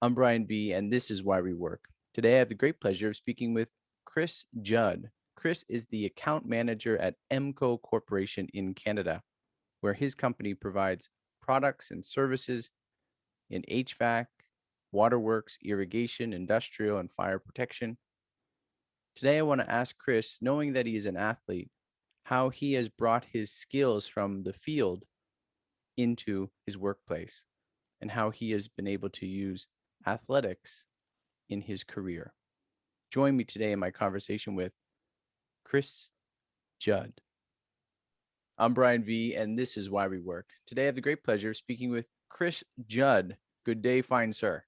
I'm Brian V, and this is Why We Work. Today, I have the great pleasure of speaking with Chris Judd. Chris is the account manager at EMCO Corporation in Canada, where his company provides products and services in HVAC, Waterworks, irrigation, industrial, and fire protection. Today, I want to ask Chris, knowing that he is an athlete, how he has brought his skills from the field into his workplace and how he has been able to use athletics in his career. Join me today in my conversation with Chris Judd. I'm Brian V, and this is Why We Work. Today, I have the great pleasure of speaking with Chris Judd. Good day, fine sir.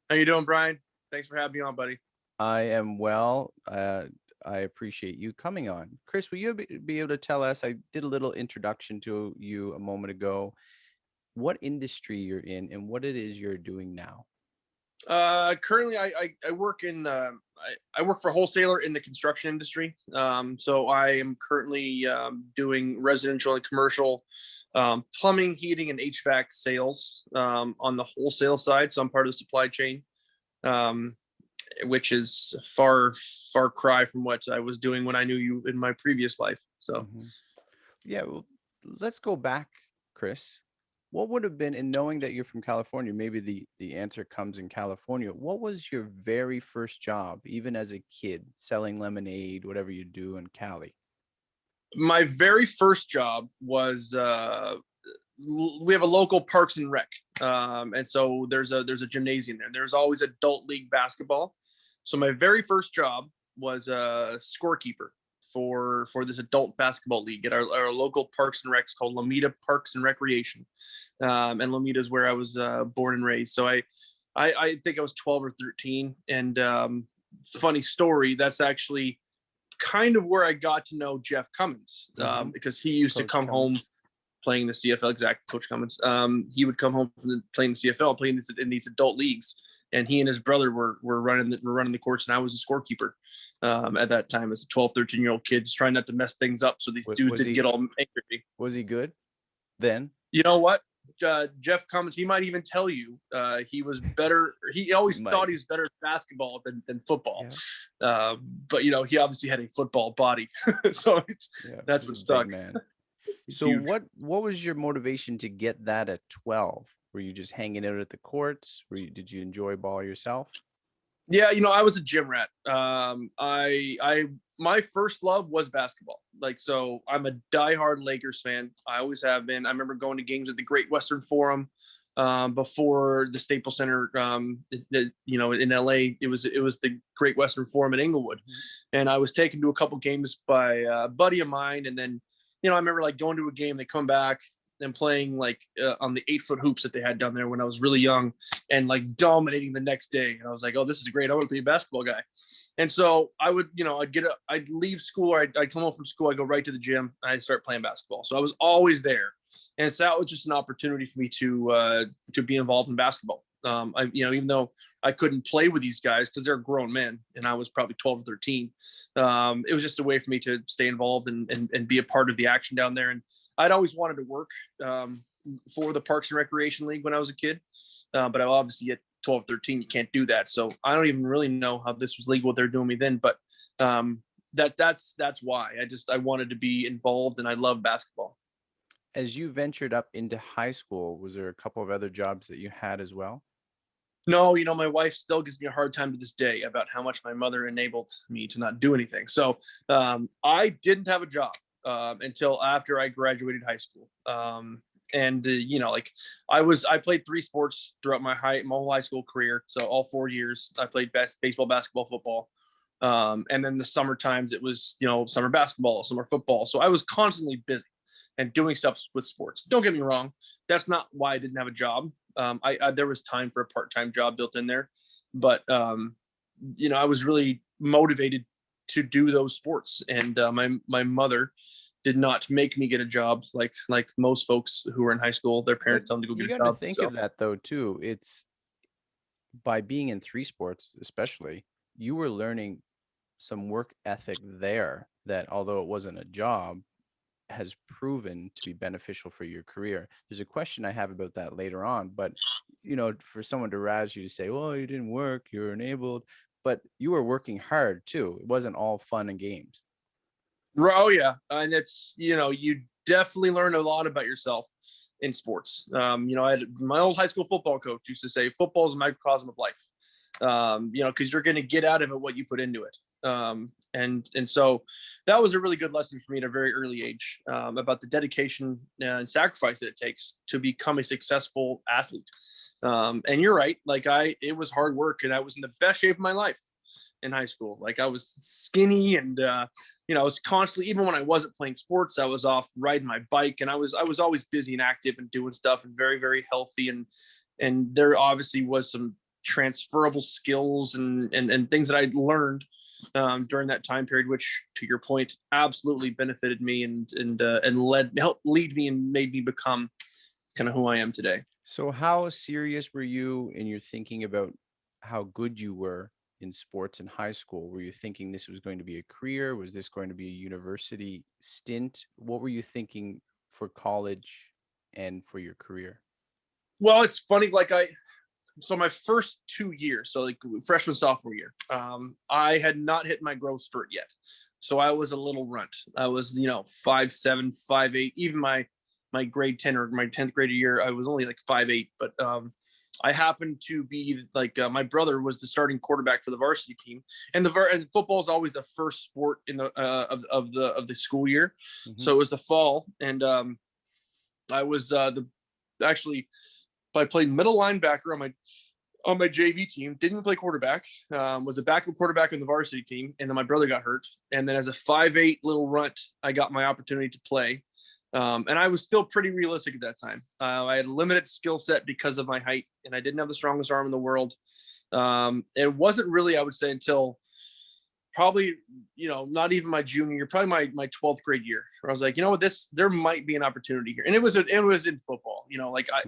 How you doing, Brian? Thanks for having me on, buddy. I am well. I appreciate you coming on. Chris, will you be able to tell us, I did a little introduction to you a moment ago, what industry you're in and what it is you're doing now? Currently, I work in I work for a wholesaler in the construction industry. So I am currently doing residential and commercial plumbing, heating, and HVAC sales on the wholesale side. So I'm part of the supply chain, which is far cry from what I was doing when I knew you in my previous life. So, yeah, well, let's go back, Chris. What would have been, and knowing that you're from California, maybe the answer comes in California. What was your very first job, even as a kid, selling lemonade, whatever you do in Cali? My very first job was we have a local Parks and Rec, and so there's a gymnasium there. There's always adult league basketball. So my very first job was a scorekeeper for this adult basketball league at our local Parks and Recs called Lomita Parks and Recreation. And Lomita is where I was born and raised. So I think I was 12 or 13. And funny story, that's actually kind of where I got to know Jeff Cummins, because he used to come home playing the CFL. Exactly, Coach Cummins. He would come home from playing the CFL, playing in these adult leagues. And he and his brother were running the courts, and I was a scorekeeper at that time as a 12, 13-year-old kid, just trying not to mess things up so these dudes didn't get all angry. Was he good then? You know what? Jeff Cummins, he might even tell you he was better. He always thought he was better at basketball than football. Yeah. But, he obviously had a football body. So that's what stuck. Man. So what was your motivation to get that at 12? Were you just hanging out at the courts? Did you enjoy ball yourself? Yeah, I was a gym rat. My first love was basketball. So I'm a diehard Lakers fan. I always have been. I remember going to games at the Great Western Forum before the Staples Center. In LA, it was the Great Western Forum in Inglewood, and I was taken to a couple games by a buddy of mine. And then, I remember going to a game, they come back and playing on the 8-foot hoops that they had down there when I was really young, and dominating the next day. And I was like, oh, this is great. I want to be a basketball guy. And so I would, I'd leave school, or I'd come home from school, I'd go right to the gym, and I'd start playing basketball. So I was always there. And so that was just an opportunity for me to be involved in basketball. Even though I couldn't play with these guys because they're grown men and I was probably 12 or 13, it was just a way for me to stay involved and be a part of the action down there. And I'd always wanted to work for the Parks and Recreation League when I was a kid. But I obviously at 12, 13, you can't do that. So I don't even really know how this was legal, what they're doing me then. But that's why I wanted to be involved, and I love basketball. As you ventured up into high school, was there a couple of other jobs that you had as well? No, my wife still gives me a hard time to this day about how much my mother enabled me to not do anything. So I didn't have a job until after I graduated high school. I played 3 sports throughout my whole high school career. So all 4 years I played baseball, basketball, football. And then the summer times it was, summer basketball, summer football. So I was constantly busy and doing stuff with sports. Don't get me wrong. That's not why I didn't have a job. There was time for a part-time job built in there, but I was really motivated to do those sports. And my mother did not make me get a job like most folks who were in high school. Their parents tell them to go get a job. You got to think of that though too. It's by being in 3 sports, especially, you were learning some work ethic there that, although it wasn't a job, has proven to be beneficial for your career. There's a question I have about that later on, but for someone to razz you to say, well, you didn't work, you're enabled, but you were working hard too. It wasn't all fun and games. Oh yeah, and it's you definitely learn a lot about yourself in sports. I had my old high school football coach used to say, "Football is a microcosm of life." Because you're going to get out of it what you put into it. And so that was a really good lesson for me at a very early age, about the dedication and sacrifice that it takes to become a successful athlete. And you're right, like it was hard work, and I was in the best shape of my life in high school. Like I was skinny, and I was constantly, even when I wasn't playing sports, I was off riding my bike, and I was always busy and active and doing stuff and very, very healthy. And there obviously was some transferable skills and things that I learned during that time period, which, to your point, absolutely benefited me and helped lead me and made me become kind of who I am today. So how serious were you in your thinking about how good you were in sports in high school? Were you thinking this was going to be a career? Was this going to be a university stint? What were you thinking for college and for your career? Well, it's funny, so my first 2 years, so like freshman, sophomore year, I had not hit my growth spurt yet. So I was a little runt. I was, 5'7", 5'8". Even my grade 10 or my 10th grade year, I was only like 5'8". But I happened to be my brother was the starting quarterback for the varsity team, and and football is always the first sport in the of the school year. Mm-hmm. So it was the fall, and I was actually. I played middle linebacker on my JV team. Didn't play quarterback. Was a backup quarterback in the varsity team, and then my brother got hurt. And then as a 5'8" little runt, I got my opportunity to play. And I was still pretty realistic at that time. I had a limited skill set because of my height, and I didn't have the strongest arm in the world. It wasn't really, I would say, until probably, not even my junior year, probably my 12th grade year, where I was like, there might be an opportunity here. And it was in football,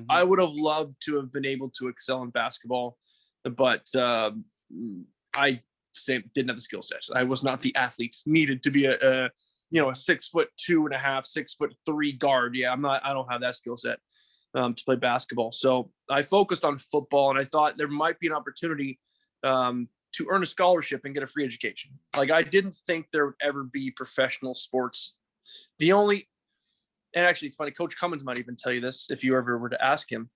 I would have loved to have been able to excel in basketball, but I didn't have the skill set. I was not the athlete needed to be a 6'2.5", 6'3" guard. Yeah, I don't have that skill set to play basketball. So I focused on football, and I thought there might be an opportunity to earn a scholarship and get a free education. Like, I didn't think there would ever be professional sports. And actually it's funny, Coach Cummins might even tell you this if you ever were to ask him.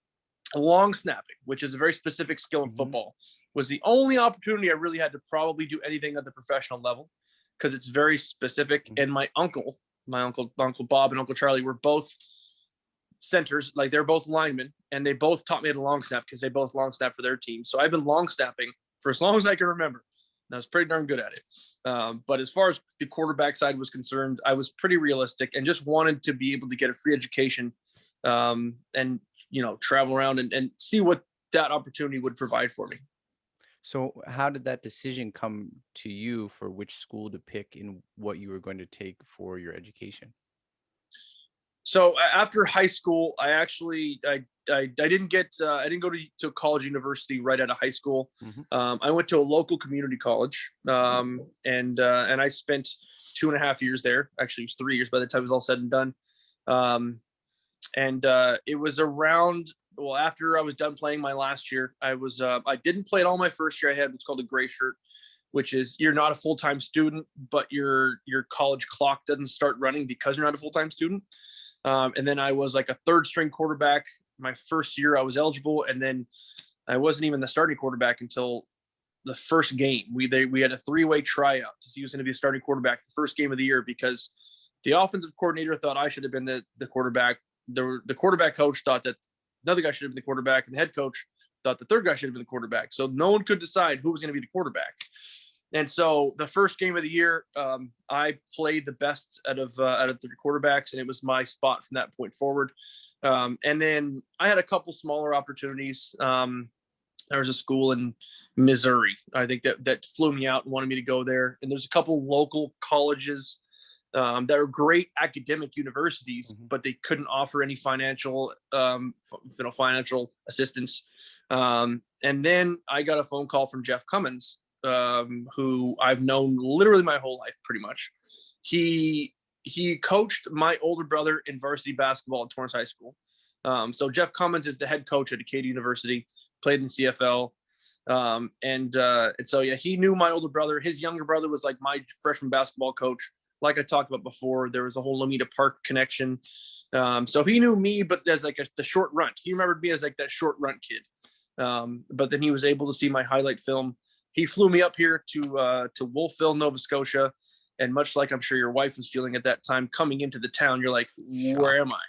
Long snapping, which is a very specific skill in football, was the only opportunity I really had to probably do anything at the professional level, because it's very specific. And my uncle Bob and Uncle Charlie were both centers. Like, they're both linemen, and they both taught me how to long snap because they both long snap for their team. So I've been long snapping for as long as I can remember. And I was pretty darn good at it. But as far as the quarterback side was concerned, I was pretty realistic and just wanted to be able to get a free education, and travel around and see what that opportunity would provide for me. So how did that decision come to you for which school to pick and what you were going to take for your education? So after high school, I didn't go to college, university right out of high school. I went to a local community college, and I spent 2.5 years there. Actually, it was 3 years by the time it was all said and done. It was around, after I was done playing my last year, I didn't play it all my first year. I had what's called a gray shirt, which is you're not a full-time student, but your college clock doesn't start running because you're not a full-time student. And then I was like a third string quarterback my first year I was eligible. And then I wasn't even the starting quarterback until the first game. We had a 3-way tryout to see who's going to be a starting quarterback the first game of the year, because the offensive coordinator thought I should have been the quarterback. The quarterback coach thought that another guy should have been the quarterback, and the head coach thought the third guy should have been the quarterback. So no one could decide who was going to be the quarterback. And so the first game of the year, I played the best out of the quarterbacks, and it was my spot from that point forward. And then I had a couple smaller opportunities. There was a school in Missouri, I think, that flew me out and wanted me to go there. And there's a couple local colleges that are great academic universities, but they couldn't offer any financial assistance. And then I got a phone call from Jeff Cummins, who I've known literally my whole life, pretty much. He coached my older brother in varsity basketball at Torrance High School. So Jeff Cummins is the head coach at Acadia University, played in the CFL. And so, yeah, he knew my older brother. His younger brother was like my freshman basketball coach. Like I talked about before, there was a whole Lomita Park connection. So he knew me, but as like the short runt. He remembered me as like that short runt kid. But then he was able to see my highlight film. He flew me up here to Wolfville, Nova Scotia. And much like I'm sure your wife was feeling at that time, coming into the town, you're like, where am I?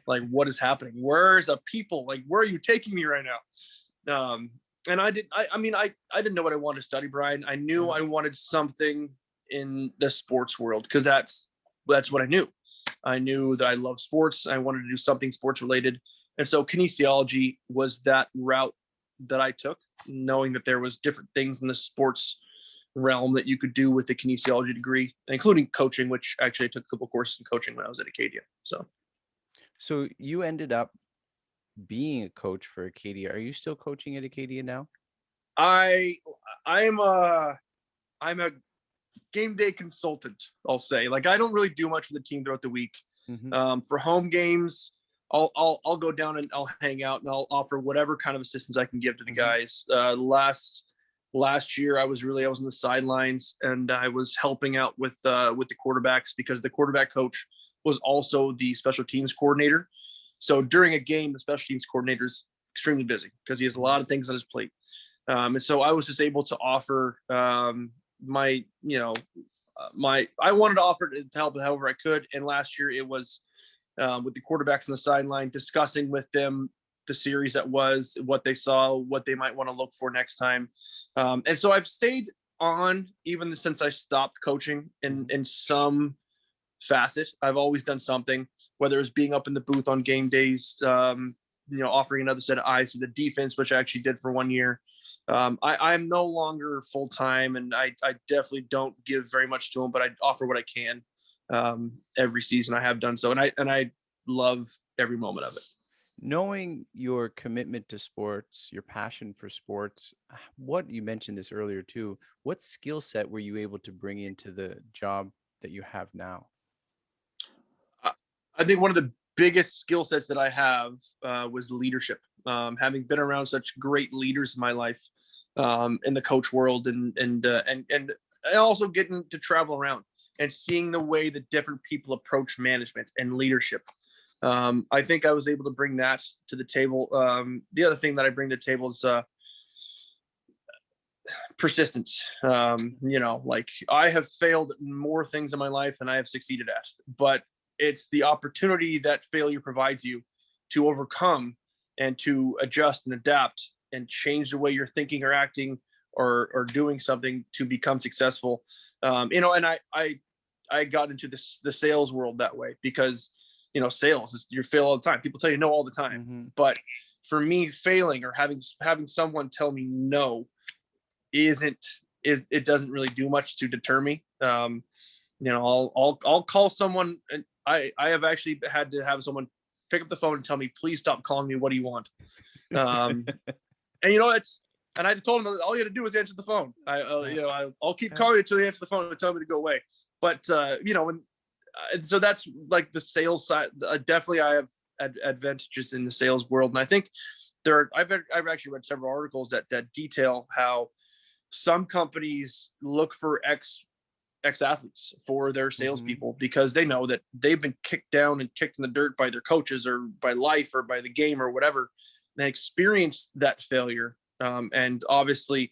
Like, what is happening? Where's the people? Like, where are you taking me right now? And I didn't know what I wanted to study, Brian. I knew I wanted something in the sports world because that's what I knew. I knew that I love sports. I wanted to do something sports related. And so kinesiology was that route that I took, knowing that there was different things in the sports realm that you could do with a kinesiology degree, including coaching, which actually I took a couple courses in coaching when I was at Acadia. So you ended up being a coach for Acadia. Are you still coaching at Acadia now? I'm a game day consultant, I'll say. Like, I don't really do much for the team throughout the week. For home games, I'll go down and I'll hang out and I'll offer whatever kind of assistance I can give to the guys. Last year I was on the sidelines and I was helping out with the quarterbacks because the quarterback coach was also the special teams coordinator. So during a game, the special teams coordinator is extremely busy because he has a lot of things on his plate. And so I was just able to offer I wanted to offer to help however I could. And last year it was with the quarterbacks on the sideline, discussing with them the series that was, what they saw, what they might want to look for next time. And so I've stayed on even since I stopped coaching in some facet. I've always done something, whether it's being up in the booth on game days, offering another set of eyes to the defense, which I actually did for 1 year. I'm no longer full-time and I definitely don't give very much to them, but I offer what I can every season. I have done so. And I love every moment of it. Knowing your commitment to sports, your passion for sports, you mentioned this earlier too, what skill set were you able to bring into the job that you have now? I think one of the biggest skill sets that I have was leadership. Having been around such great leaders in my life, in the coach world, and also getting to travel around and seeing the way that different people approach management and leadership. I think I was able to bring that to the table. The other thing that I bring to the table is persistence. Like, I have failed more things in my life than I have succeeded at, but it's the opportunity that failure provides you to overcome and to adjust and adapt and change the way you're thinking or acting or doing something to become successful. And I got into the sales world that way because, sales is, you fail all the time. People tell you no all the time. But for me, failing or having someone tell me no it doesn't really do much to deter me. I'll call someone, and I have actually had to have someone pick up the phone and tell me, please stop calling me. What do you want? And I told him all you had to do was answer the phone. I'll keep calling you until they answer the phone and tell me to go away. But so that's like the sales side. Definitely, I have advantages in the sales world, and I think I've actually read several articles that detail how some companies look for ex-athletes for their salespeople because they know that they've been kicked down and kicked in the dirt by their coaches or by life or by the game or whatever. They experienced that failure. And obviously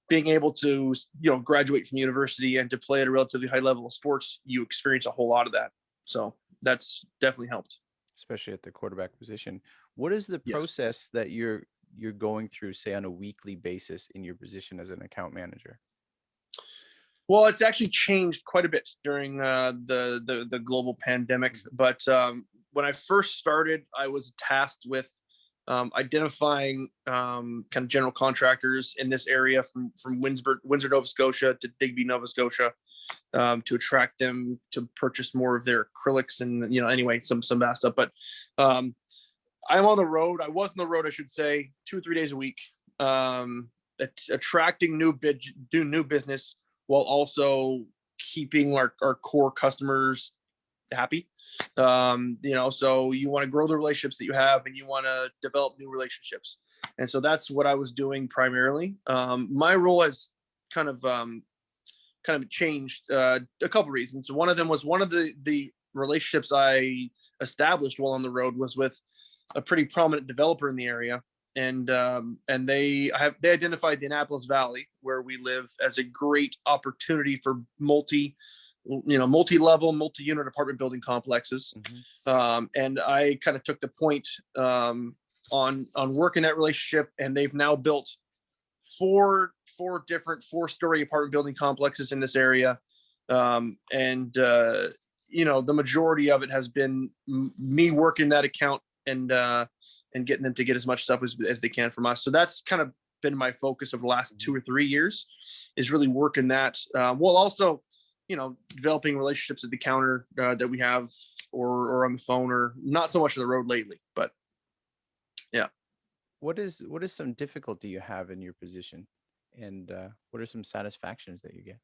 being able to, graduate from university and to play at a relatively high level of sports, you experience a whole lot of that. So that's definitely helped. Especially at the quarterback position. What is the process that you're going through, say, on a weekly basis in your position as an account manager? Well, it's actually changed quite a bit during the global pandemic. But when I first started, I was tasked with identifying kind of general contractors in this area from Windsor, Nova Scotia to Digby, Nova Scotia, to attract them to purchase more of their acrylics and, anyway, some vast stuff. But I'm on the road. I was on the road, I should say, 2 or 3 days a week, attracting new business while also keeping our core customers happy. So you want to grow the relationships that you have, and you want to develop new relationships. And so that's what I was doing primarily. My role has kind of changed, a couple reasons. One of them was one of the relationships I established while on the road was with a pretty prominent developer in the area. And they identified the Annapolis Valley, where we live, as a great opportunity for multi-level, multi-unit apartment building complexes. And I kind of took the point on working that relationship, and they've now built four different 4-story apartment building complexes in this area. The majority of it has been me working that account and getting them to get as much stuff as they can from us. So that's kind of been my focus over the last 2 or 3 years, is really working that, while also, developing relationships at the counter that we have, or on the phone, or not so much on the road lately, but yeah. What is some difficulty you have in your position, and what are some satisfactions that you get?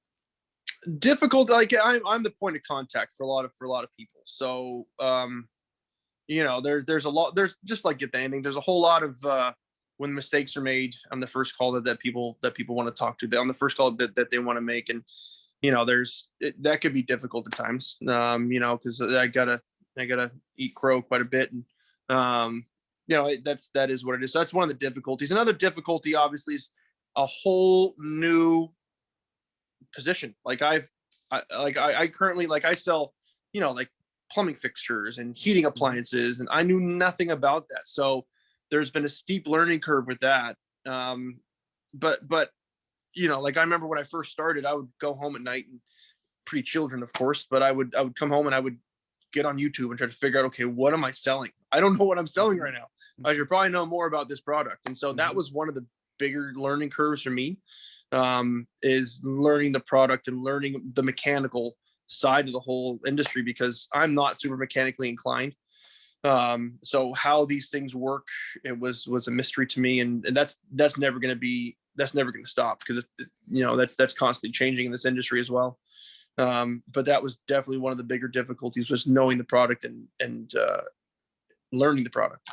Difficult, like I'm the point of contact for a lot of people. So there's a lot, there's, just like get anything, there's a whole lot of when mistakes are made, I'm the first call that people want to talk to. I'm the first call that they want to make. And that could be difficult at times, because I gotta eat crow quite a bit. And that is what it is. So that's one of the difficulties. Another difficulty, obviously, is a whole new position. Like I currently, like, I sell, like plumbing fixtures and heating appliances, and I knew nothing about that. So there's been a steep learning curve with that. But like, I remember when I first started, I would go home at night, and pre-children, of course, but I would come home and I would get on YouTube and try to figure out, okay, what am I selling? I don't know what I'm selling right now. I should probably know more about this product. And so that was one of the bigger learning curves for me, is learning the product and learning the mechanical side of the whole industry, because I'm not super mechanically inclined. So how these things work, it was a mystery to me, and that's never going to stop, because that's constantly changing in this industry as well. But that was definitely one of the bigger difficulties, was knowing the product and learning the product.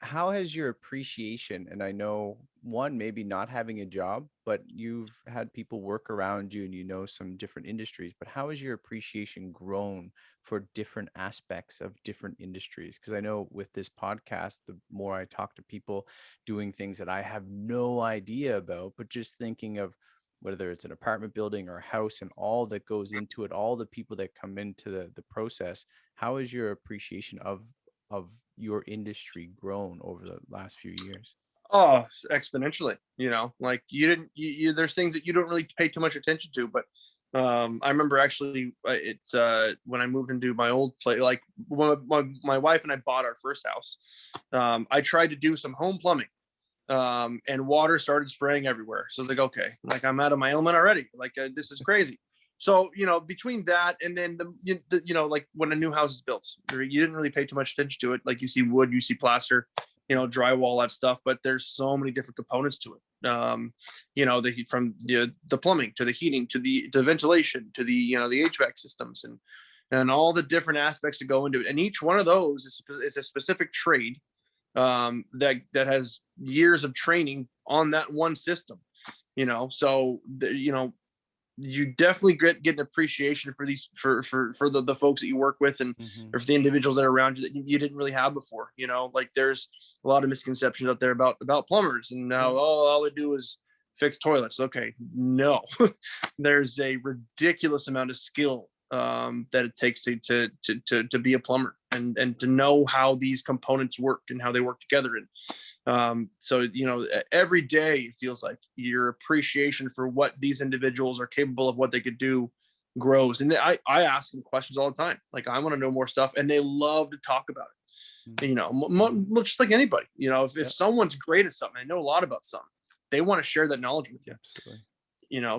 How has your appreciation, and I know, one, maybe not having a job, but you've had people work around you and some different industries, but how has your appreciation grown for different aspects of different industries? Because I know with this podcast, the more I talk to people doing things that I have no idea about, but just thinking of whether it's an apartment building or a house and all that goes into it, all the people that come into the process, how has your appreciation of your industry grown over the last few years? Oh, exponentially. Like, there's things that you don't really pay too much attention to, but I remember actually, it's when I moved into my old place, like when my wife and I bought our first house, I tried to do some home plumbing, and water started spraying everywhere. So I was like, okay, like, I'm out of my element already. Like, this is crazy. So, between that and then like when a new house is built, you didn't really pay too much attention to it. Like, you see wood, you see plaster, drywall, that stuff, but there's so many different components to it. The heat, from the plumbing to the heating to the ventilation to the HVAC systems, and all the different aspects to go into it. And each one of those is a specific trade, that has years of training on that one system. So you definitely get an appreciation for these, for the folks that you work with, and or for the individuals that are around you that you didn't really have before. Like, there's a lot of misconceptions out there about plumbers, and now all they do is fix toilets. Okay, no, there's a ridiculous amount of skill that it takes to be a plumber, and to know how these components work and how they work together. And so every day it feels like your appreciation for what these individuals are capable of, what they could do, grows. And I ask them questions all the time. Like, I want to know more stuff, and they love to talk about it. Just like anybody, if someone's great at something, they know a lot about something, they want to share that knowledge with you. Absolutely.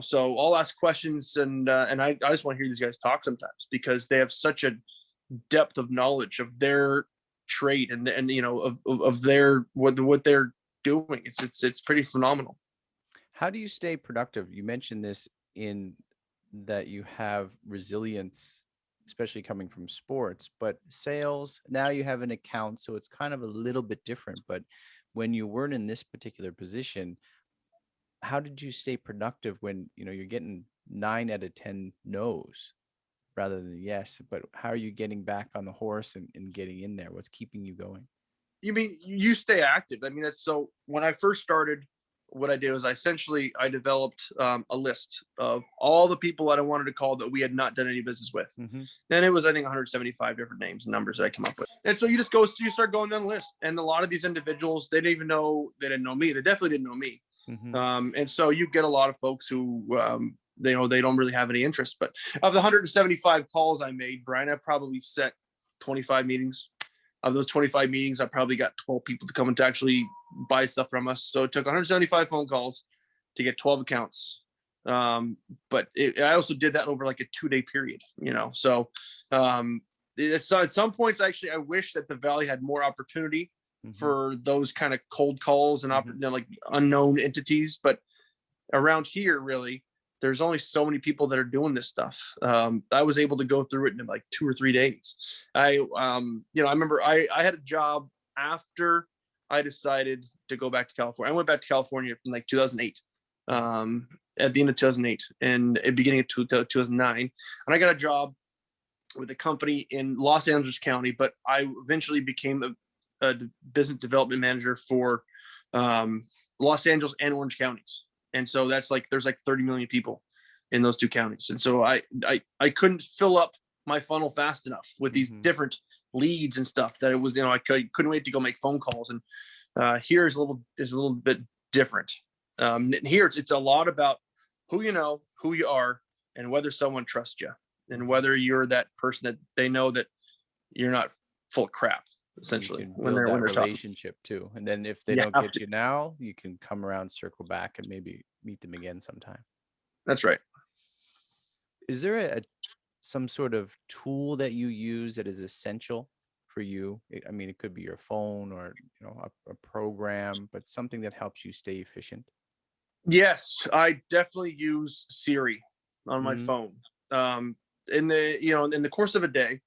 So I'll ask questions, and I just want to hear these guys talk sometimes, because they have such a depth of knowledge of their trade, and of their what they're doing. It's pretty phenomenal. How do you stay productive? You mentioned this, in that you have resilience especially coming from sports. But sales, now you have an account, so it's kind of a little bit different. But when you weren't in this particular position, how did you stay productive when, you're getting 9 out of 10 no's rather than yes? But how are you getting back on the horse and getting in there? What's keeping you going? You mean you stay active? I mean, that's so. When I first started, what I did was I developed a list of all the people that I wanted to call that we had not done any business with. Mm-hmm. And it was, I think, 175 different names and numbers that I come up with. And so you start going down the list. And a lot of these individuals, they didn't know me. They definitely didn't know me. Mm-hmm. And so you get a lot of folks who, they don't really have any interest. But of the 175 calls I made, Brian, I probably set 25 meetings. Of those 25 meetings, I probably got 12 people to come and to actually buy stuff from us. So it took 175 phone calls to get 12 accounts. But I also did that over like a 2-day period, So at some points, actually, I wish that the Valley had more opportunity for those kind of cold calls and like unknown entities. But around here, really, there's only so many people that are doing this stuff. I was able to go through it in like 2 or 3 days. I remember I had a job after I decided to go back to California. I went back to California in like 2008, at the end of 2008 and at beginning of 2009. And I got a job with a company in Los Angeles County, but I eventually became a business development manager for Los Angeles and Orange counties. And so that's like, there's like 30 million people in those 2 counties. And so I couldn't fill up my funnel fast enough with these different leads and stuff that it was, I couldn't wait to go make phone calls. And here is a little bit different. Here it's a lot about who you know, who you are, and whether someone trusts you, and whether you're that person that they know that you're not full of crap. Essentially, when they're relationship too, and then if they don't get you now, you can come around, circle back, and maybe meet them again sometime. That's right. Is there some sort of tool that you use that is essential for you? I mean, it could be your phone or a program, but something that helps you stay efficient. Yes, I definitely use Siri on my phone. In the course of a day,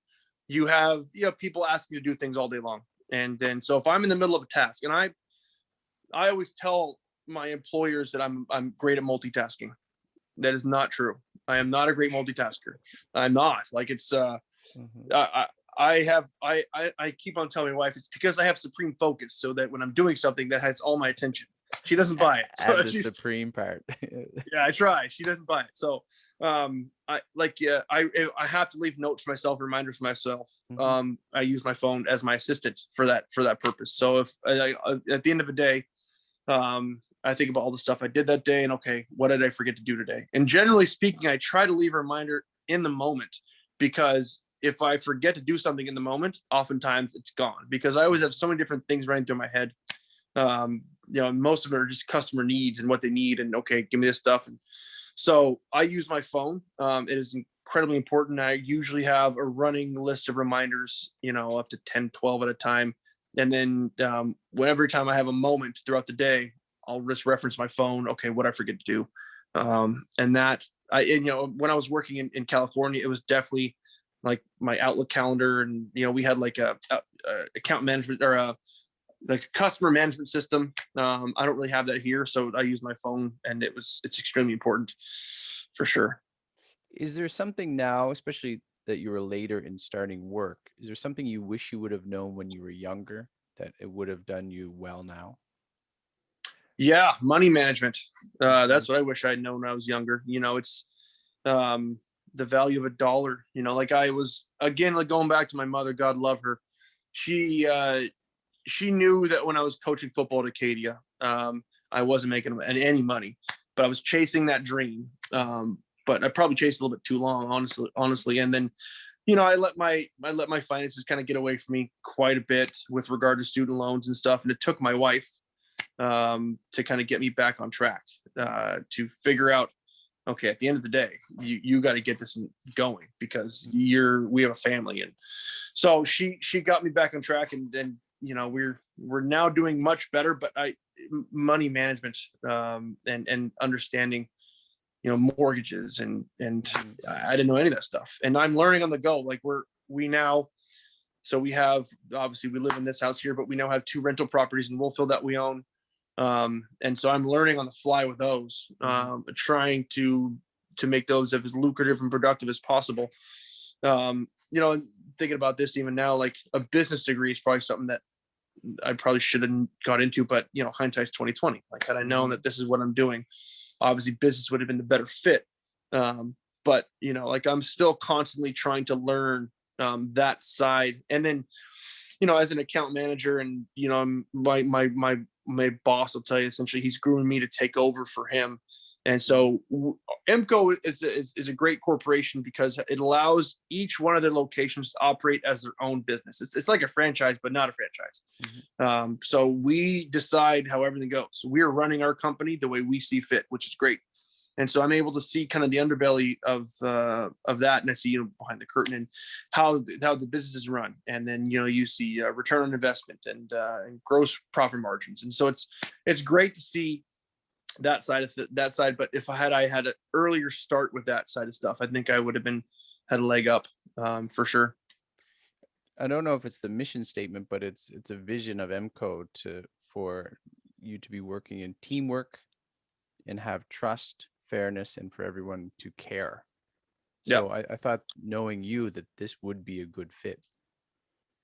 you have people asking you to do things all day long. And then, so if I'm in the middle of a task, and I always tell my employers that I'm great at multitasking. That is not true. I am not a great multitasker. I'm not. Like it's I keep on telling my wife it's because I have supreme focus, so that when I'm doing something that has all my attention. She doesn't buy it. So add the supreme part. Yeah, I try. She doesn't buy it. So I have to leave notes for myself, reminders for myself. I use my phone as my assistant for that purpose. So if at the end of the day, I think about all the stuff I did that day and okay, what did I forget to do today? And generally speaking, I try to leave a reminder in the moment, because if I forget to do something in the moment, oftentimes it's gone, because I always have so many different things running through my head. Most of it are just customer needs and what they need, and okay, give me this stuff. And so I use my phone. It is incredibly important. I usually have a running list of reminders, up to 10, 12 at a time. And then whenever time I have a moment throughout the day, I'll just reference my phone. Okay, what I forget to do. And that when I was working in California, it was definitely like my Outlook calendar. And, we had like a account management or like a customer management system. I don't really have that here. So I use my phone, and it's extremely important for sure. Is there something now, especially that you were later in starting work, is there something you wish you would have known when you were younger that it would have done you well now? Yeah, money management. That's what I wish I'd known when I was younger. It's the value of a dollar. Like I was, again, like going back to my mother, God love her. She knew that when I was coaching football at Acadia, I wasn't making any money, but I was chasing that dream. But I probably chased a little bit too long, honestly. And then, I let my finances kind of get away from me quite a bit with regard to student loans and stuff. And it took my wife to kind of get me back on track, to figure out, okay, at the end of the day, you got to get this going, because we have a family. And so she got me back on track, and we're now doing much better. But money management and understanding mortgages and I didn't know any of that stuff. And I'm learning on the go. Like we have, obviously we live in this house here, but we now have 2 rental properties in Wolfville that we own. And so I'm learning on the fly with those, trying to make those as lucrative and productive as possible. Thinking about this even now, like a business degree is probably something that I probably should have got into, but hindsight's 2020. Like, had I known that this is what I'm doing, obviously business would have been the better fit. But like I'm still constantly trying to learn that side. And then, as an account manager and, my boss will tell you, essentially he's grooming me to take over for him. And so EMCO is a great corporation because it allows each one of the locations to operate as their own business. It's like a franchise, but not a franchise. So we decide how everything goes. We're running our company the way we see fit, which is great. And so I'm able to see kind of the underbelly of that, and I see behind the curtain and how the business is run. And then you see return on investment and gross profit margins. And so it's great to see that side of that side. But if I had an earlier start with that side of stuff, I think I would have had a leg up for sure. I don't know if it's the mission statement, but it's a vision of EMCO for you to be working in teamwork and have trust, fairness, and for everyone to care. So I thought, knowing you, that this would be a good fit.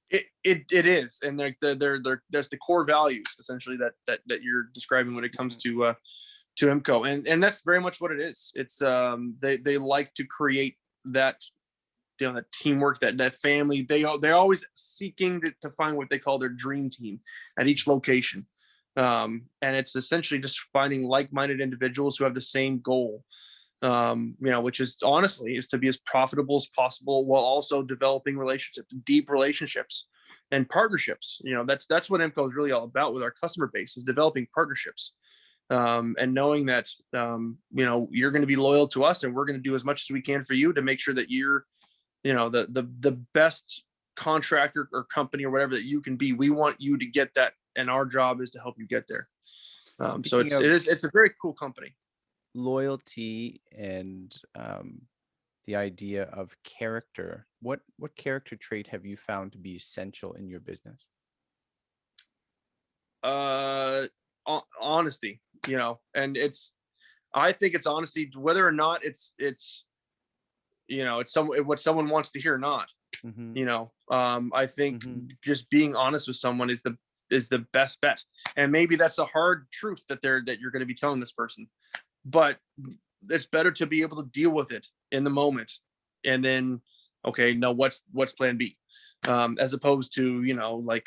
It is, and there's the core values essentially that you're describing when it comes to EMCO, and that's very much what it is. It's they like to create that that teamwork, that family. They're always seeking to find what they call their dream team at each location, and it's essentially just finding like-minded individuals who have the same goal. Which is honestly to be as profitable as possible while also developing relationships, deep relationships and partnerships. That's what EMCO is really all about with our customer base, is developing partnerships, and knowing that, you're going to be loyal to us and we're going to do as much as we can for you to make sure that you're, the best contractor or company or whatever that you can be. We want you to get that. And our job is to help you get there. So it's a very cool company. Loyalty and the idea of character. What character trait have you found to be essential in your business? Honesty, and I think it's honesty, whether or not it's what someone wants to hear or not. I think just being honest with someone is the best bet. And maybe that's a hard truth that you're going to be telling this person. But it's better to be able to deal with it in the moment, and then, okay, no, what's plan B, as opposed to, like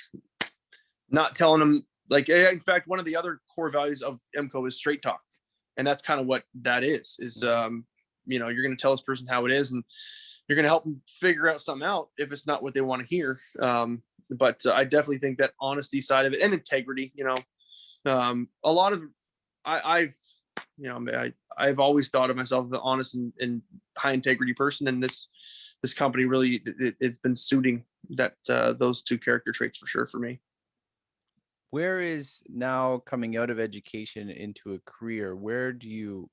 not telling them. Like, in fact, one of the other core values of EMCO is straight talk. And that's kind of what that is, you're going to tell this person how it is, and you're going to help them figure out something out if it's not what they want to hear. But I definitely think that honesty side of it, and integrity, a lot of, I've always thought of myself as an honest and high integrity person, and this company really it's been suiting that those 2 character traits for sure for me. Where is, now coming out of education into a career, where do you,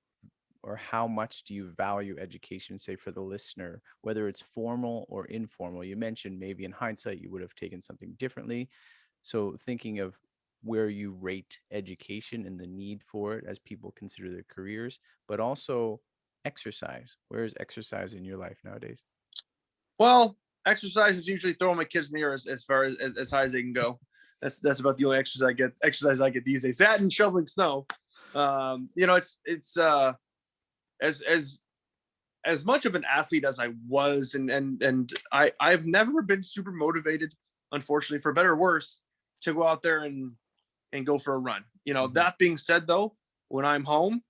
or how much do you value education, say, for the listener, whether it's formal or informal? You mentioned maybe in hindsight you would have taken something differently. So thinking of where you rate education and the need for it as people consider their careers, but also exercise. Where is exercise in your life nowadays? Well, exercise is usually throwing my kids in the air as far as high as they can go. That's about the only exercise I get these days. That and shoveling snow. It's as much of an athlete as I was, and I've never been super motivated, unfortunately, for better or worse, to go out there and go for a run. That being said, though, when I'm home,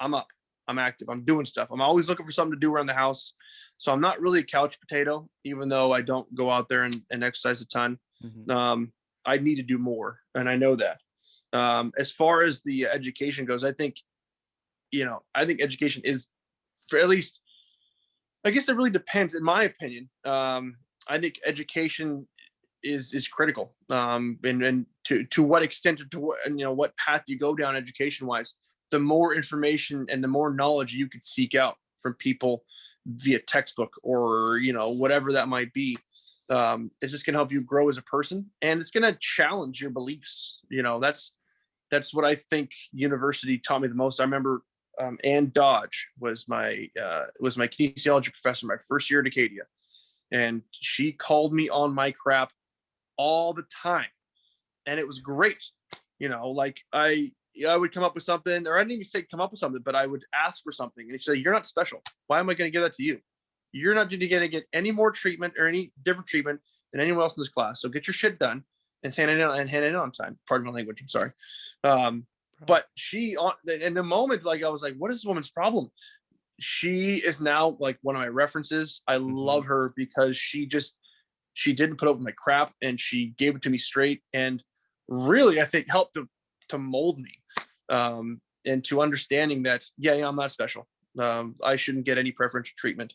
I'm up, I'm active, I'm doing stuff. I'm always looking for something to do around the house. So I'm not really a couch potato, even though I don't go out there and exercise a ton. I need to do more, and I know that. As far as the education goes, I think education is, for at least, I guess it really depends, in my opinion. I think education is critical, and to what extent, to what, what path you go down education wise. the more information and the more knowledge you could seek out from people via textbook or, whatever that might be. It's just going to help you grow as a person, and it's going to challenge your beliefs. That's what I think university taught me the most. I remember Ann Dodge was my kinesiology professor my first year at Acadia, and she called me on my crap all the time, and it was great. Like I would come up with something, or I didn't even say come up with something, but I would ask for something, and she'd say, "You're not special. Why am I going to give that to you? You're not going to get any more treatment or any different treatment than anyone else in this class. So get your shit done and hand it in on time." Pardon my language. I'm sorry. But she, in the moment, like I was like, "What is this woman's problem?" She is now like one of my references. I love her because she didn't put up with my crap, and she gave it to me straight, and really, I think, helped to mold me into understanding that, yeah, I'm not special. I shouldn't get any preferential treatment.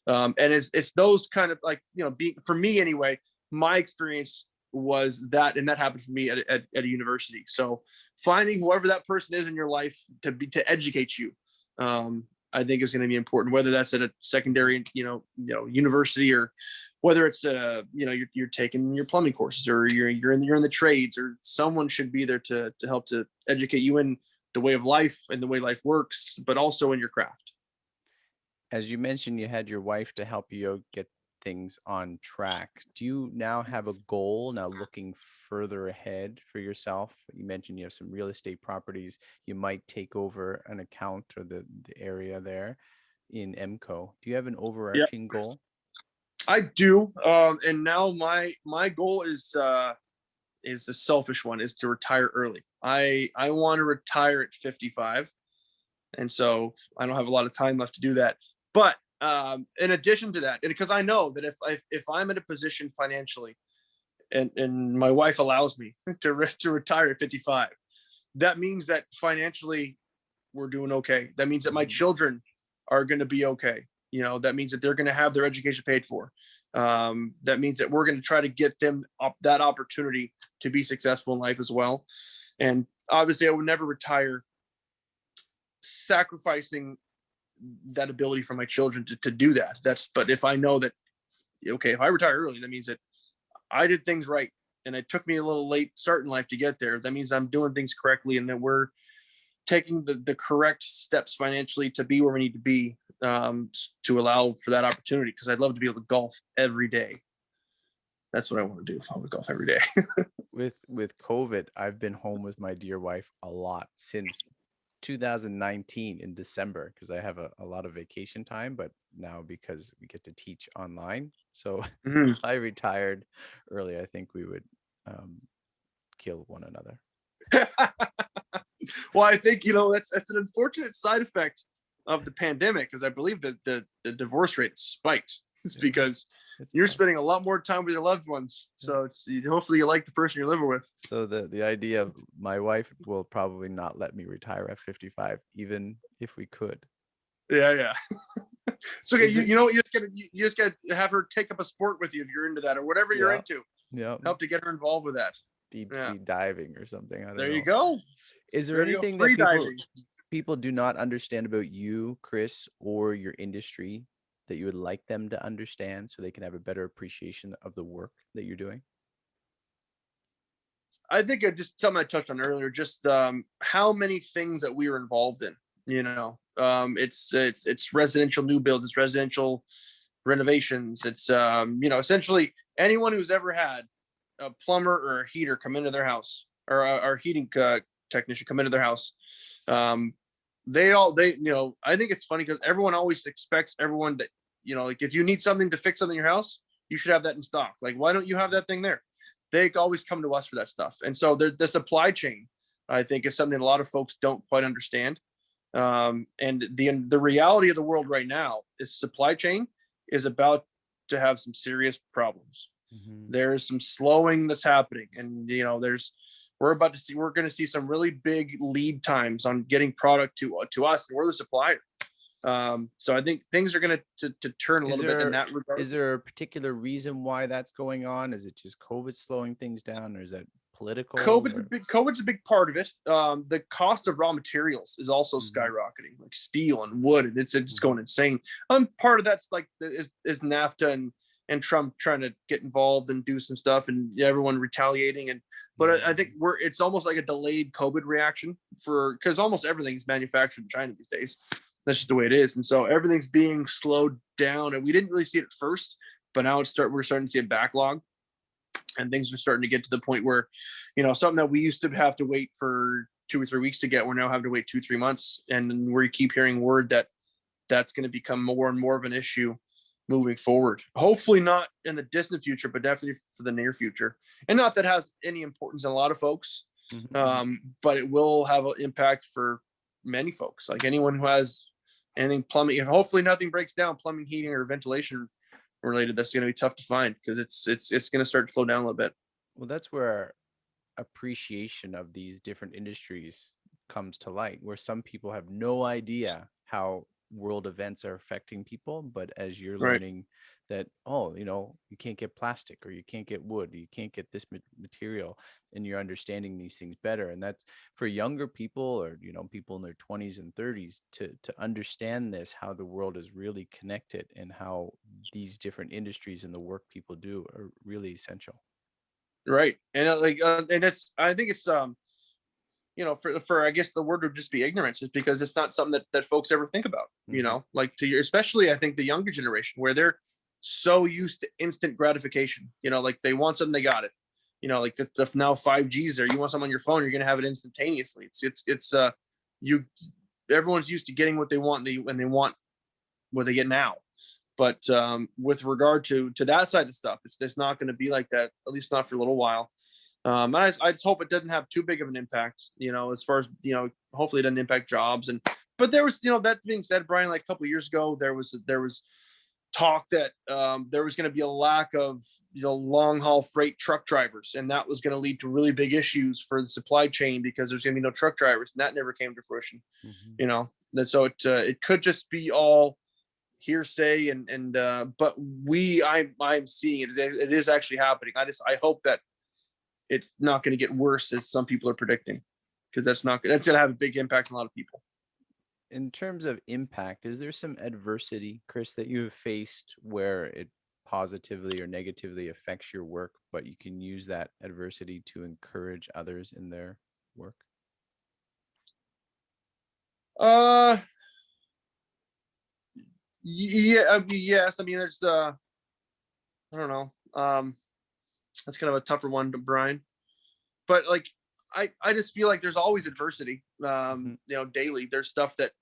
And it's those kind of, like, being, for me anyway, my experience was that, and that happened for me at a university. So finding whoever that person is in your life to educate you, I think is going to be important, whether that's at a secondary, university, or whether it's you're taking your plumbing courses, or you're in the trades, or someone should be there to help to educate you in the way of life and the way life works, but also in your craft. As you mentioned, you had your wife to help you get things on track. Do you now have a goal now, looking further ahead for yourself? You mentioned you have some real estate properties. You might take over an account or the area there in EMCO. Do you have an overarching goal? I do. And now my goal is a selfish one, is to retire early. I want to retire at 55. And so I don't have a lot of time left to do that. But in addition to that, because I know that if I'm in a position financially, and my wife allows me to retire at 55, that means that financially we're doing okay. That means that my children are going to be okay. That means that they're going to have their education paid for. That means that we're going to try to get them that opportunity to be successful in life as well. And obviously I would never retire sacrificing that ability for my children to do that. But if I know that, okay, if I retire early, that means that I did things right, and it took me a little late start in life to get there. That means I'm doing things correctly, and that we're taking the correct steps financially to be where we need to be, to allow for that opportunity. Because I'd love to be able to golf every day. That's what I want to do. I would golf every day. With COVID, I've been home with my dear wife a lot since 2019 in December, because I have a lot of vacation time, but now because we get to teach online. So if I retired early, I think we would kill one another. Well, I think, that's an unfortunate side effect of the pandemic, because I believe that the divorce rate spiked. It's because you're spending a lot more time with your loved ones. So it's hopefully you like the person you're living with. So the idea of my wife will probably not let me retire at 55, even if we could. Yeah. It's okay. You just got to have her take up a sport with you if you're into that, or whatever you're into. Yeah. Help to get her involved with that. Deep sea diving or something. I don't know. There you go. Is there anything that people do not understand about you, Chris, or your industry that you would like them to understand so they can have a better appreciation of the work that you're doing? I think just something I touched on earlier, just how many things that we were involved in. It's residential new builds, it's residential renovations. It's essentially anyone who's ever had a plumber or a heater come into their house, or a heating technician come into their house. I think it's funny because everyone always expects everyone that, like, if you need something to fix something in your house, you should have that in stock. Like, why don't you have that thing there? They always come to us for that stuff. And so the supply chain, I think, is something a lot of folks don't quite understand. And the reality of the world right now is supply chain is about to have some serious problems. There's some slowing that's happening, and we're going to see some really big lead times on getting product to us, and we're the supplier. So I think things are going to turn a little bit in that regard. Is there a particular reason why that's going on? Is it just COVID slowing things down, or is that political? COVID's a big part of it. The cost of raw materials is also skyrocketing, like steel and wood, and it's going insane. Part of that's like is NAFTA and Trump trying to get involved and do some stuff, and everyone retaliating. But I think it's almost like a delayed COVID reaction because almost everything's manufactured in China these days. That's just the way it is, and so everything's being slowed down. And we didn't really see it at first, but now we're starting to see a backlog. And things are starting to get to the point where, something that we used to have to wait for 2 or 3 weeks to get, we're now having to wait 2-3 months. And we keep hearing word that that's going to become more and more of an issue moving forward. Hopefully not in the distant future, but definitely for the near future. And not that has any importance in a lot of folks, but it will have an impact for many folks. Like anyone who has anything plumbing, hopefully nothing breaks down, plumbing, heating, or ventilation related, that's going to be tough to find because it's going to start to slow down a little bit. Well, that's where our appreciation of these different industries comes to light, where some people have no idea how world events are affecting people, but as you're learning that, you can't get plastic, or you can't get wood, or you can't get this material, and you're understanding these things better. And that's for younger people, or people in their 20s and 30s to understand this, how the world is really connected and how these different industries and the work people do are really essential. Right. And and I think it's for I guess the word would just be ignorance, is because it's not something that folks ever think about, like especially I think the younger generation, where they're so used to instant gratification, like they want something, they got it, like the now 5G's there, you want something on your phone, you're going to have it instantaneously. Everyone's used to getting what they want, and they want what they get now. But with regard to that side of stuff, it's not going to be like that, at least not for a little while. And I just hope it doesn't have too big of an impact, as far as, hopefully it doesn't impact jobs. But there was, that being said, Brian, like a couple of years ago, there was talk that there was going to be a lack of, long haul freight truck drivers. And that was going to lead to really big issues for the supply chain because there's going to be no truck drivers. And that never came to fruition, And so it could just be all hearsay but I'm seeing it. It is actually happening. I hope that it's not going to get worse as some people are predicting, because that's going to have a big impact on a lot of people. In terms of impact, is there some adversity, Chris, that you have faced where it positively or negatively affects your work, but you can use that adversity to encourage others in their work? Yeah, yes. I mean, there's I don't know. That's kind of a tougher one to Brian, but like I just feel like there's always adversity. Daily there's stuff that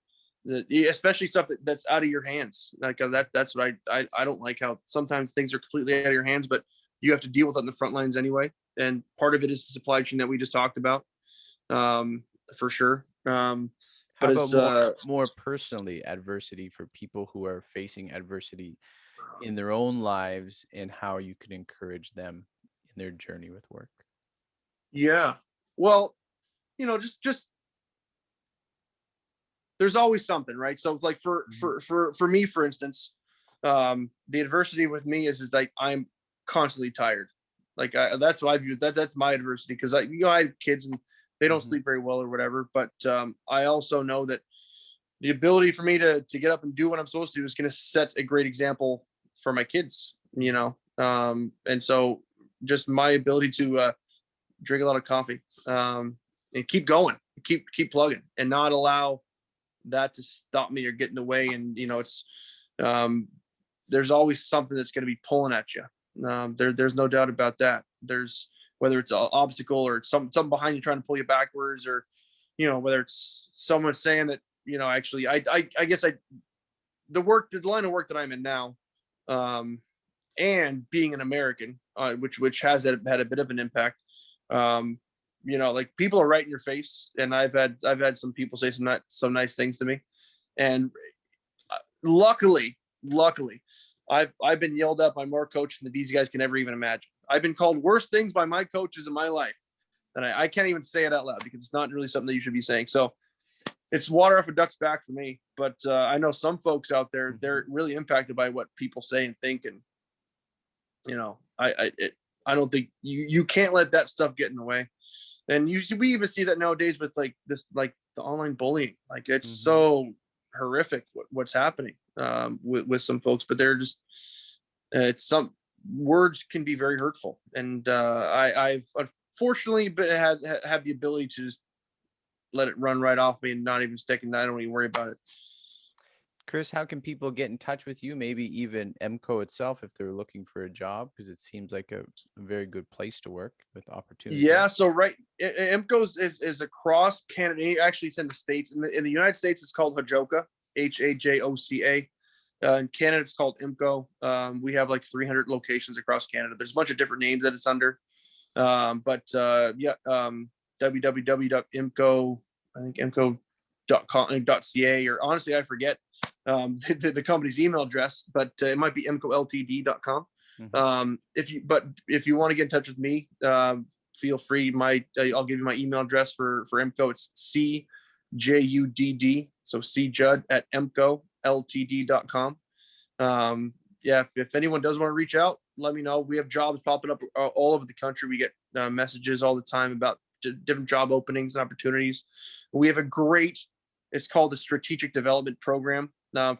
especially stuff that's out of your hands. Like that's what I don't like, how sometimes things are completely out of your hands, but you have to deal with it on the front lines anyway. And part of it is the supply chain that we just talked about, for sure. How about more personally, adversity for people who are facing adversity in their own lives, and how you could encourage them in their journey with work? Yeah. Well, just there's always something, right? So it's like for me, for instance, the adversity with me is like I'm constantly tired. Like that's what I view. That's my adversity, because I have kids and they don't sleep very well or whatever. But I also know that the ability for me to get up and do what I'm supposed to do is going to set a great example for my kids, and so just my ability to drink a lot of coffee, and keep going, keep plugging, and not allow that to stop me or get in the way. And it's there's always something that's going to be pulling at you. There's no doubt about that. There's, whether it's an obstacle or something behind you trying to pull you backwards, or whether it's someone saying that actually I guess the line of work that I'm in now, and being an American, which has had a bit of an impact. Like people are right in your face, and I've had some people say some nice things to me, and luckily I've been yelled at by more coaches than these guys can ever even imagine. I've been called worse things by my coaches in my life, and I can't even say it out loud because it's not really something that you should be saying. So it's water off a duck's back for me. But I know some folks out there, they're really impacted by what people say and think, and I don't think you can't let that stuff get in the way. And we even see that nowadays with like this, like the online bullying. Like it's so horrific what's happening with some folks, but they're just it's some words can be very hurtful. And I've unfortunately had the ability to just let it run right off me and not even stick, and I don't even worry about it. Chris, how can people get in touch with you? Maybe even EMCO itself if they're looking for a job, because it seems like a very good place to work with opportunity. Yeah, so EMCO is across Canada. Actually, it's in the States. In the United States, it's called Hajoca, Hajoca. In Canada, it's called EMCO. We have like 300 locations across Canada. There's a bunch of different names that it's under. www.imco, I think imco.com.ca, or honestly, I forget the company's email address, but it might be imcoltd.com. If you want to get in touch with me, feel free. I'll give you my email address for EMCO. It's CJUDD, so CJudd at imcoltd.com. If anyone does want to reach out, let me know. We have jobs popping up all over the country. We get messages all the time about different job openings and opportunities. We have it's called a strategic development program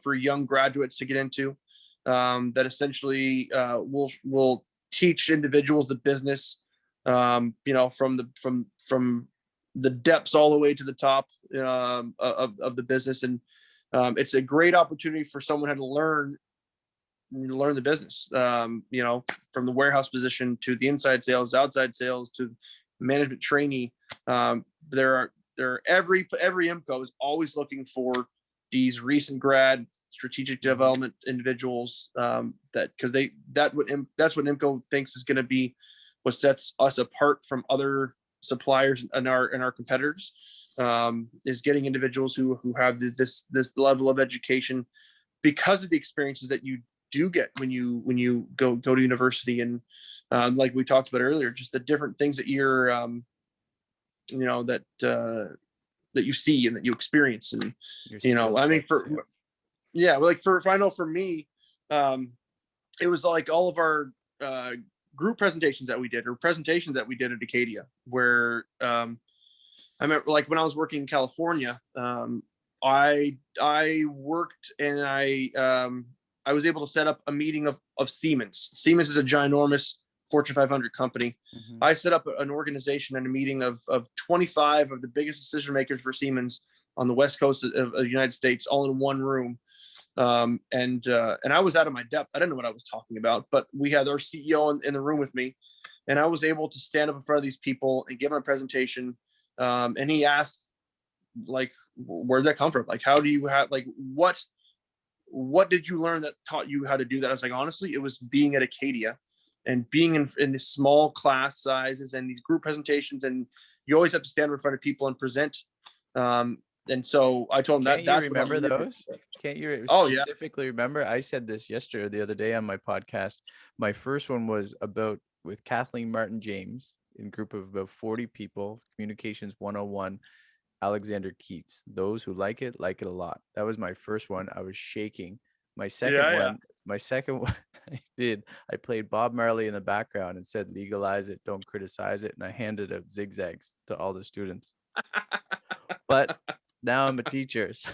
for young graduates to get into, that essentially will teach individuals the business, from the depths all the way to the top of the business. And it's a great opportunity for someone to learn the business, from the warehouse position to the inside sales, outside sales, to management trainee. Every EMCO is always looking for these recent grad strategic development individuals, that's what EMCO thinks is going to be what sets us apart from other suppliers and our competitors, is getting individuals who have this level of education because of the experiences that you do get when you go to university. And like we talked about earlier, just the different things that you're that you see and that you experience. And I mean, I know for me, it was like all of our group presentations that we did, or presentations that we did at Acadia, where I remember, like, when I was working in California, I worked, and I was able to set up a meeting of Siemens. Siemens is a ginormous Fortune 500 company. I set up an organization and a meeting of 25 of the biggest decision makers for Siemens on the West Coast of the United States, all in one room. And I was out of my depth. I didn't know what I was talking about, but we had our CEO in the room with me, and I was able to stand up in front of these people and give them a presentation. And he asked, like, where did that come from? Like, how do you have, like, what did you learn that taught you how to do that? I was like, honestly, it was being at Acadia and being in these small class sizes and these group presentations. And you always have to stand in front of people and present. And so I told him Can't you remember those? Can't you specifically remember? I said this the other day on my podcast. My first one was with Kathleen Martin James, in a group of about 40 people, Communications 101, Alexander Keats. Those who like it a lot. That was my first one. I was shaking. My second one I played Bob Marley in the background and said, legalize it, don't criticize it. And I handed out zigzags to all the students. But now I'm a teacher. So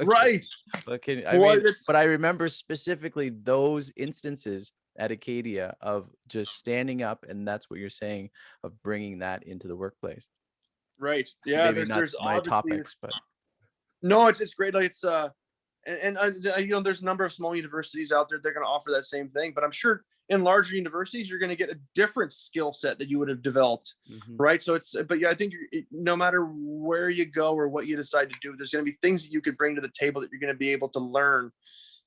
right. But I remember specifically those instances at Acadia of just standing up, and that's what you're saying, of bringing that into the workplace. Right. Yeah. Maybe there's my topics, but no, it's great. Like, it's there's a number of small universities out there. They're going to offer that same thing, but I'm sure in larger universities, you're going to get a different skill set that you would have developed. Right. So I think no matter where you go or what you decide to do, there's going to be things that you could bring to the table that you're going to be able to learn.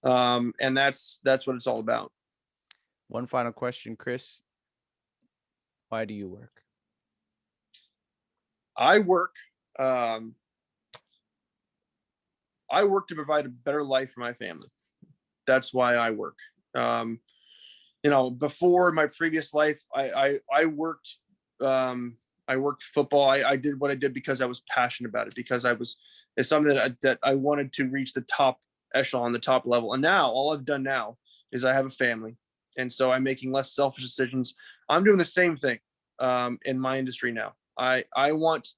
And that's what it's all about. One final question, Chris. Why do you work? I work to provide a better life for my family. That's why I work. Before my previous life, I worked football. I did what I did because I was passionate about it, because it's something that I wanted to reach the top echelon, the top level. And now all I've done now is I have a family. And so I'm making less selfish decisions. I'm doing the same thing in my industry now. I want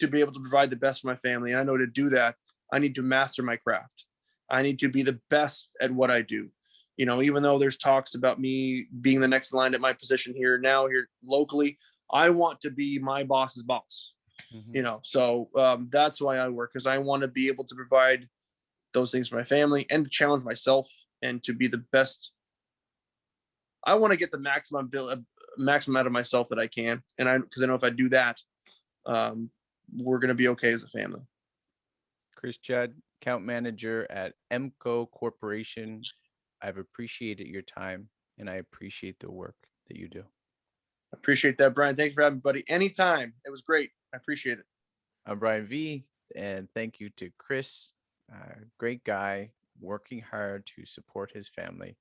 to be able to provide the best for my family. And I know to do that, I need to master my craft. I need to be the best at what I do. Even though there's talks about me being the next in line at my position here locally, I want to be my boss's boss. So that's why I work, because I want to be able to provide those things for my family and to challenge myself and to be the best. I want to get the maximum out of myself that I can. And because I know if I do that, we're going to be okay as a family. Chris Judd, account manager at EMCO Corporation. I've appreciated your time and I appreciate the work that you do. I appreciate that, Brian. Thanks for having me, buddy. Anytime. It was great. I appreciate it. I'm BrianVee, and thank you to Chris. Great guy, working hard to support his family.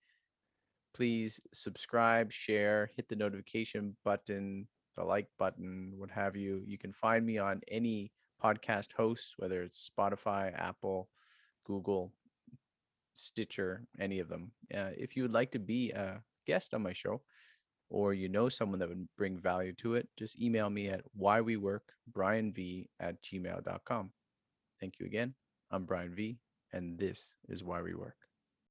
Please subscribe, share, hit the notification button, the like button, what have you. You can find me on any podcast host, whether it's Spotify, Apple, Google, Stitcher, any of them. If you would like to be a guest on my show, or you know someone that would bring value to it, just email me at whywework brianv@gmail.com. Thank you again. I'm Brian V, and this is Why We Work.